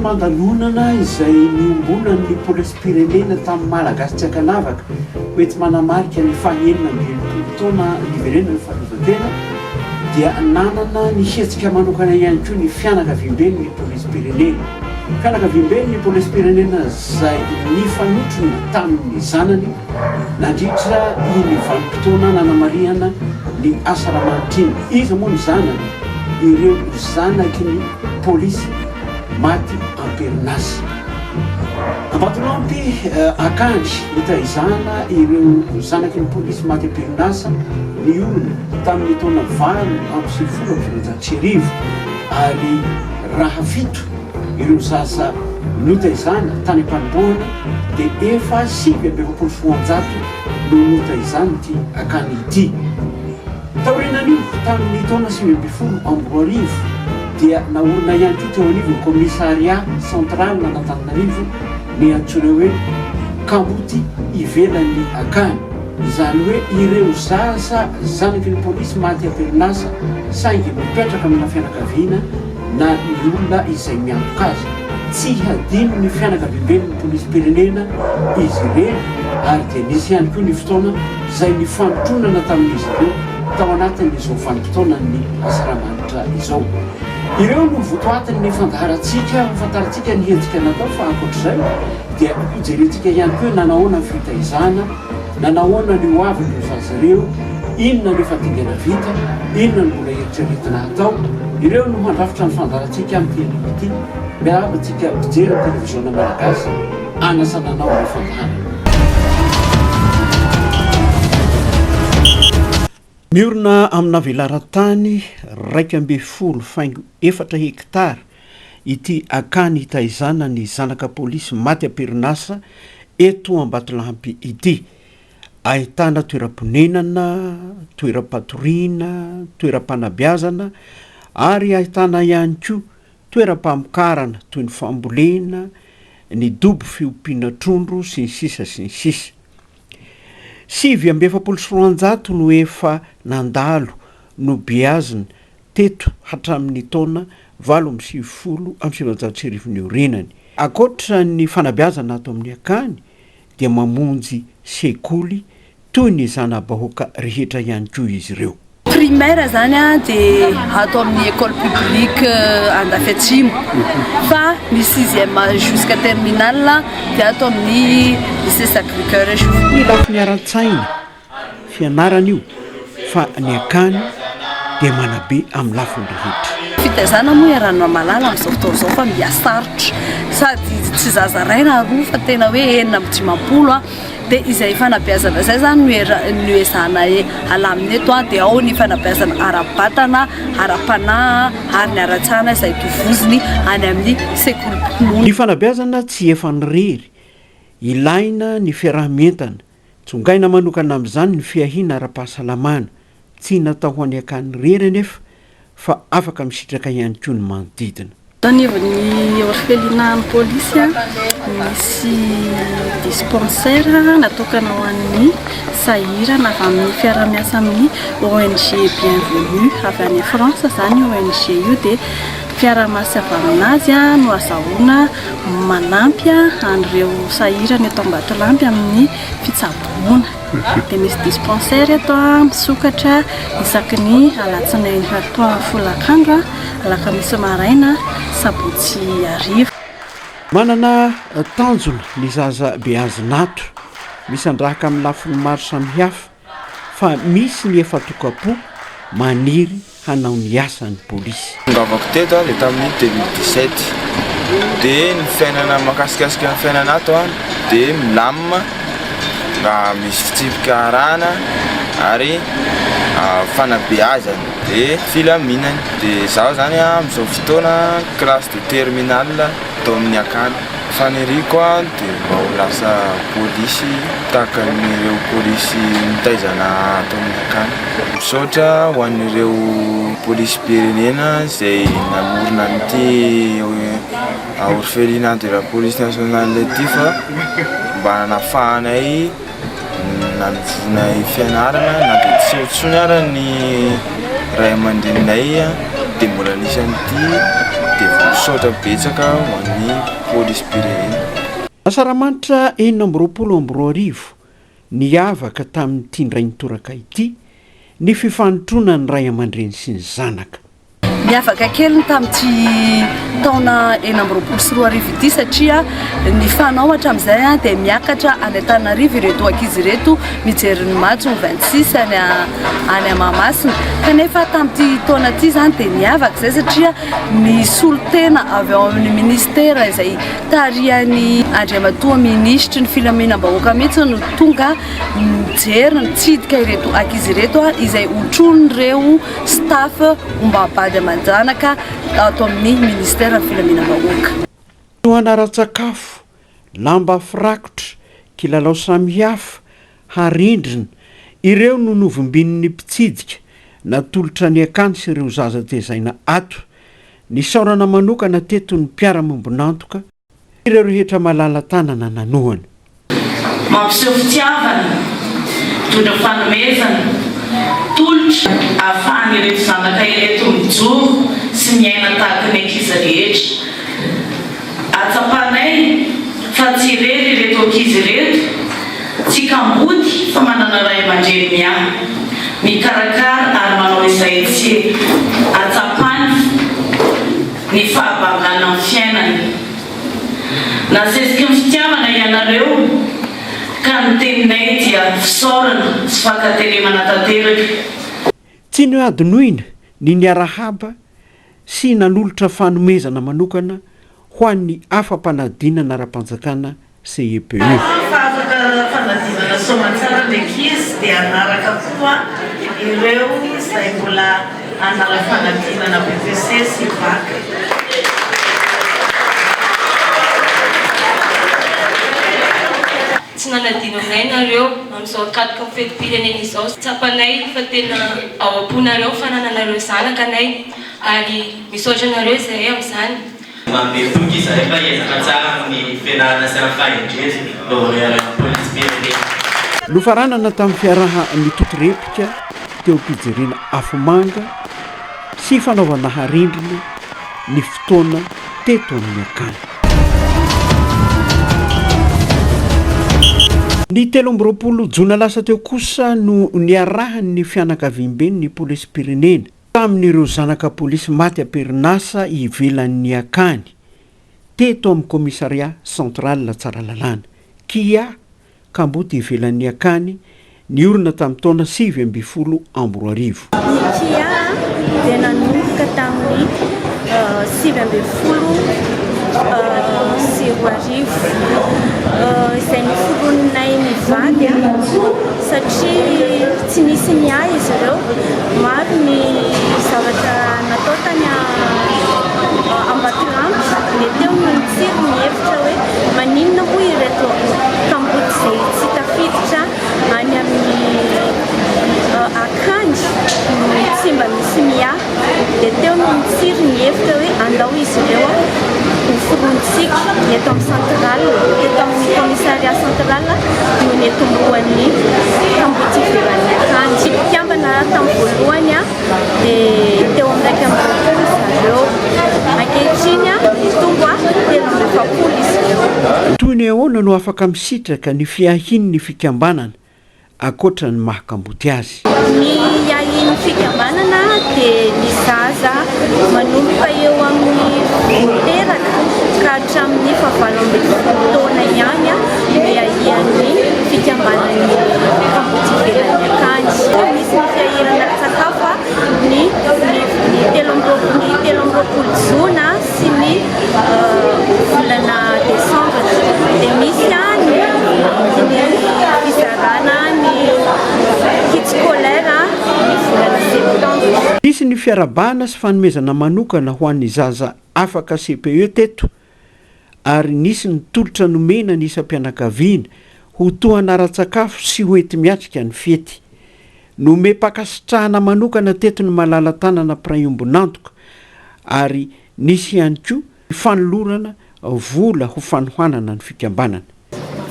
mandalonana izay niombona ny polisim-pirenena tamin'ny malagasy tsy akanavaka hoety manamarika ny fahenina ambin'ny taona niverenany fahaleovantena dia nanana ny hetsika manokana ihany koa ny fianakaviambeny ny polisim-pirenena. Fianakaviambeny ny polisim-pirenena izay nifanotrona tamin'ny zanany nandritra iny vanim-potoana nanamarihana ny asaramantriny. Izy moa ny zanany ireo zanaky ny polisy maty amperinasa. Ambatolampy akanjy nitaizana ireo zanaky ny polisy maty amperinasa ny olona tamin'ny taona 20 ary raha fito ireo zaza notaizana tany am-panombohana dia efa 7,700 no notaizana ty akany ity. Taorinan'io tamin'ny taona 2012 dia naorina ihany koa teo anivony commissariat central n'Antananarivo ny antsoina hoe kamboty ivelan'ny akany. Izany hoe ireo zaza zanaky ny polisy maty amperinasa saingy mipetraka amina fianakaviana na ny olona izay miantoka azy. Tsy hadino ny fianakaviambeny ny polisy-pirenena izy ireny ary dia nisy ihany koa ny fotoana izay nifandotronana tamin'izy ireo tao anatin'izao vanim-potoana ny asaramanitra izao. Ireo no votoatin'ny fandaharantsika fantarantsika ny hetsika natao fa ankoatr'izay dia jerentsika ihany koa nanahoana ny fitaizana, nanahoana ny hoaviny ny zazareo, inona ny fatingana vita, inona ny mbola eritreretina atao. Ireo no mandrafitra ny fandaharantsika amin'ny ity miarabantsika mpijery televisiona malagasy anasananao ny fandaharana. Miorina amina velaran-tany 2,4 hektara ity akany hitaizana ny zanaka polisy maty amperinasa eto Ambatolampy ity. Ahitana toeram-ponenana, toeram-patoriana, toeram-panabeazana ary ahitana ihany koa toeram-pamokarana toy ny fambolena, ny dobo fiompiana trondro sy ny sisa sy ny sisa. 7,700 no efa nandalo no beazina teto hatramin'ny taona 2019 ny orenany. Akoatra ny fanabeazana ato amin'ny akany dia mamonjy sekoly toy ny zana-bahoaka rehetra ihany koa izy ireo. Primaire zany dia ato amin'ny école publique Andafy fa ny 6e jusqu'à terminale dia ato amin'ny lycée Sacré-Cœur. Lafy miaran-tsaina fianarana io fa ny akany dia manabe amin'ny lafiny rehetra. Fitaizana moa iarana malala amin'izao fotoana izao fa miasarotra sady tsy zaza ray na roa fa tena hoe 9-10 dia izay fanabeazana zay zany no ezana alaminy eto dia ao ny fanabeazana ara-batana, ara-panahy ary ny ara-tsana izay tovoziny any amin'ny sekoly mpinono. Ny fanabeazana tsy efa nirery, ilaina ny fiarahamientana, tsongaina manokana amin'izany ny fiahiana ara-pahasalamana, tsy natao ho any akany rery anefa fa afaka misitraka ihany koa ny manodidina. Anivon'ny orphelinat polisy misy dispensaire natokana ho an'ny sahira na avy amin'ny fiaramiasa amin'ny ONG Bienvenue avy any France zany ONG io dia fiaramiasa avy aminazy no azahoana manampy an'ireo sahira ny eto Ambatolampy amin'ny fitsaboana. Dia misy dispensaire eto misokatra isaky ny alatsinainy folakandro alakamisy maraina sabotsy hariva. Manana tanjona ny zaza beazinato, misy andrahaka amin'ny lafiny maro samihafa fa misy ny efa tokapo maniry hanao ny asan'ny polisy. Ngavako teto dia tamin'ny 2017 dia ny fiainana makasikasika ny fiainana ato dia milamina nga misy fitsipika arana ary fanabeazana dia filaminana. Dia zaho zany amin'izao fotoana classe de terminale tao amin'ny akany. Faniriko dia mba ho lasa polisy tahaka n'ireo polisy mitaizana tao amin'ny akany. Misaotra ho an'ireo polisy-pirenena izay namorona an'ity orphelinat de la police nationale ity fa mba nafahanay nanivonay fianarana na dia tsy otsony ara ny ray aman-dreninay dia mbola nisy an'ity dia misaotra betsaka ho an'ny polisy pirenena. Asaramanitra 2024 niavaka tamin'ity ndray nitoraka ity ny fifanotrona ny ray aman-dreny sy ny zanaka. Miavaka kely tamin'ity taona 2024 ity satria ny fanao hatramin'izay dia miakatra any Antananarivo ireto ankizy ireto mijery ny match 26 any Mahamasina. Kanefa tamin'ity taona ity zany dia niavaka izay satria ny solotena avy ao amin'ny ministera izay tarihan'ny andriamatoa ministra ny filaminam-bahoaka mihitsy no tonga mijery nitsidika ireto ankizy ireto izay hotron'ireo staff ombabady amanjanaka ato amin'ny ministera ny filaminam-bahoaka. Anara-tsakafo, lamba firakotra, kilalao samihafa, harendrina, ireo no novombin'ny mpitsidika natolotra ny akany sy ireo zaza tezaina ato. Ny saorana manokana teto ny mpiara-mombonantoka ireo rehetra malala tanana nanohana. Mampiseho fitiavana, mitondra fanomezana, tolotra ahafahany ireto zanaka ireto mijoro sy miaina tahaka ny ankizy rehetra. Atsapanay fa tsy irery ireto ankizy ireto, tsy kambody fa manana ray aman-dreny miahy, mikarakara ary manao izay tsy atsapany ny fahabangana amin'ny fiainany. Nasesika ny fitiavana ianareo ka ny teninay dia fisaorana sy fankateremana tanteraka. Tsy ny adinoina ny niarahaba sy nanolotra fanomezana manokana ho an'ny afam-panadinana ara-panjakana CEPE. Fanadinana soamantsara ny ankizy dia anaraka koa ireo izay mbola anala fanadinana BVC sy VAC. Tsy nanadino aminay nareo amin'izao akatoka fetim-pirenena izao. Tsapanay fa tena ao am-ponareo fanananareo zanakanay ary misaotra nareo izay amin'izany. Mametoky izy rehefa ezaka tsara ny fianarana sy ny fahendreny loharana polisy pirenena. Nofaranana tamin'ny fiaraha mitotorepika teo am-pijerena afomanga sy fanaovana harendrina ny fotoana teto amin'ny akany. Ny 2024 jona lasa teo kosa no niarahany ny fianakaviam-beny ny polisy pirenena tamin'ireo zanaka polisy maty am-perinasa ivelan'ny akany teto amin'ny komisaria central Tsaralalàna. Kia Kamboty ivelan'ny akany ny orina tamin'ny taona 2024. Kia dia nanomboka tamin'ny 2024 izay niforonay ny vady satria tsy nisy niay izy ireo. Maro ny zavatra natao tany Ambatolampy dia teo no nitsiry ny hevitra hoe maninona moa ireto Kamboty izay tsy tafiditra any amin'ny akany tsy mba misy miahy dia teo no nitsiry ny hevitra hoe andao izy ireo hoforontsika eto amin'ny central, eto amin'ny komisaria central no netomboan'ny Kamboty ivelan'ny akany. Mpiambana tamin'ny voalohany dia teo amin'iraika amby roapolo zareo. Ankehitriny tonga 3 izy ireo. Toy ny ahoana no afaka misitraka ny fiahin'ny fikambanana akoatra ny mahakamboty azy. Ny ahin'ny fikambanana dia ny zaza manomboka eo amin'ny teraka ka hatramin'ny 7 taona ihany no ahian'ny fikambanan'ny Kamboty ivelan'ny akany. Misy ny fiahirana sakafo ny 13 jona sy ny volana desambra dia misy ny fizarana ny kit scolaire ny volana septambra. Misy ny fiarabana sy fanomezana manokana ho an'ny zaza afaka CPE teto ary nisy ny tolotra nomena ny isam-pianakaviana ho tohana ara-tsakafo sy hoety miatrika ny fety. Nome pakasitrahana manokana teto ny malala tanana Praiombonantoka ary nisy ihany koa fanolorana vola ho fanohanana ny fikambanana.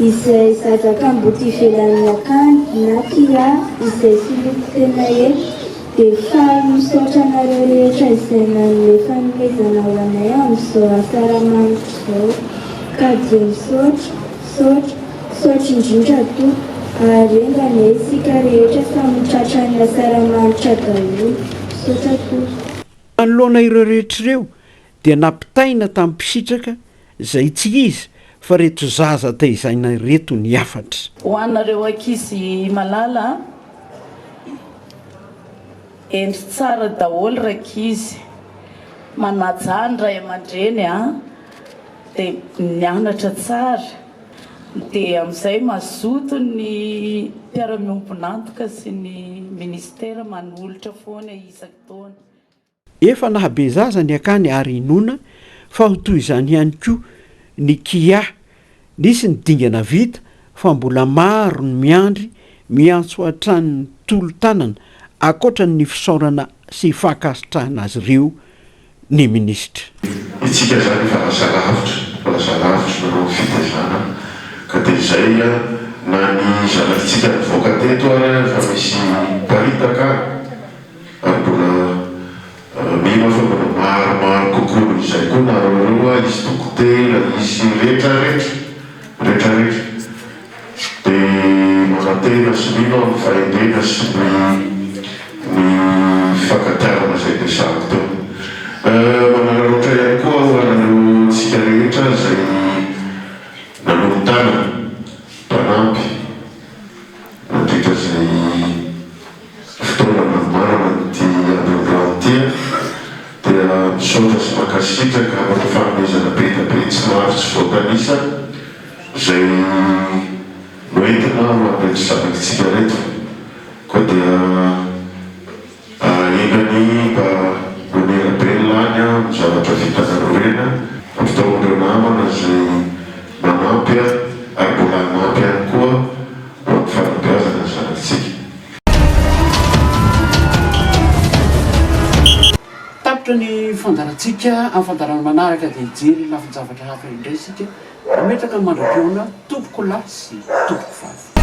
Izay zaza Kamboty ivelan'ny akany na Kia izay filokotena eto dia misaotra anareo rehetra izay nanome fanomezana ho anay amin'izao asaramanitra izao ka dia misaotra indrindra to ary enganay isika rehetra samy mitratra ny asaramanitra daholo misaotra to. manoloana ireo rehetr'ireo dia nampitaina tamin'ny mpisitraka izay tsy izy fa reto zaza taizaina reto ny afatra. Ho anareo ankizy malala endry tsara daholo rakizy manajany ray aman-dreny dia mianatra tsara dia amin'izay mazoto ny mpiara-miombonantoka sy ny ministera manolotra foana isaky taona. Efa nahabe zaza ny akany ary inona fa ho toy izany ihany koa ny kia nisy ny dingana vita fa mbola maro ny miandry miantso hatrany tolo-tanana akoatra ny fisaorana sy fakasitrahana azy ireo ny ministra. Itsika zany fa lasa lavitra nareo fitezana ka dia izay na ny zanakitsika nivoaka teto ary fa misy paritaka ary mbola mino fa mbola maromaro kokoa izay koa nareo izy dokotera izy rehetrarehetra dia manantena sy mino amin'ny fahendrena sy ny fankatiavana izay dia sako teo. Manararoatra ihany koa ho anareo tsika rehetra izay nanolontana mpanampy nandritra izay fotoana marana ty androandroantia dia misaotra sy mankasitraka amin'ny fanomezana be dia be tsy maro tsy voatanisa izay noentina mampirehetra zanakitsika reto koa dia engany mba nonerabelany amin'ny zavatra vitanareo reny ampitaonareo namana izay manampy ary mbola hanampy ihany koa ho amin'ny fanabeazana ny zanakitsika. Tapitra ny fandarantsika amin'ny fandarana manaraka dia hijery lafin-javatra hafa indray isika ametraka ny mandram-piona tompoko lahy sy tompoko vavy.